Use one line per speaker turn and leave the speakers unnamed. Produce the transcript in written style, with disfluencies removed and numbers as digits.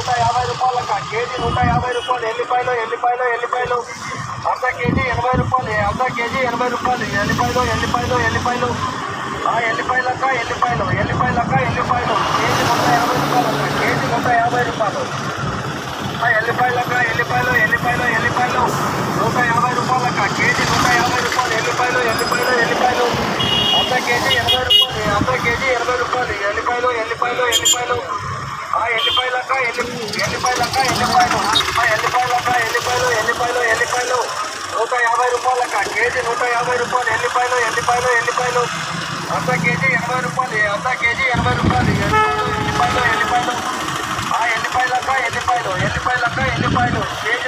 రూపాయలక్క KG 150 రూపాయలు. ఎల్లిపాయలు అర్ధ కేజీ 80 రూపాయలు. అర్ధ కేజీ 80 రూపాయలు. ఎల్లిపాయలక్క ఎల్లిపాయలు కేజీ 150 రూపాయలు. ఎల్లిపాయలక్క ఎల్లిపాయలు 150 రూపాయలక్క కేజీ 150 రూపాయలు. ఎల్లిపాయలు అర్ధ కేజీ 80 రూపాయలు. అర్ధ కేజీ 80 రూపాయలు. ఎల్లిపాయలక్క ఎల్లిపాయలు 150 రూపాయలక్క కేజీ 150 రూపాయలు. ఎల్లిపాయలు అర్ధ కేజీ 80 రూపాయలు. అర్ధ కేజీ 80 రూపాయలు. ఎల్లిపాయలక్క ఎల్లిపాయలు కేజీ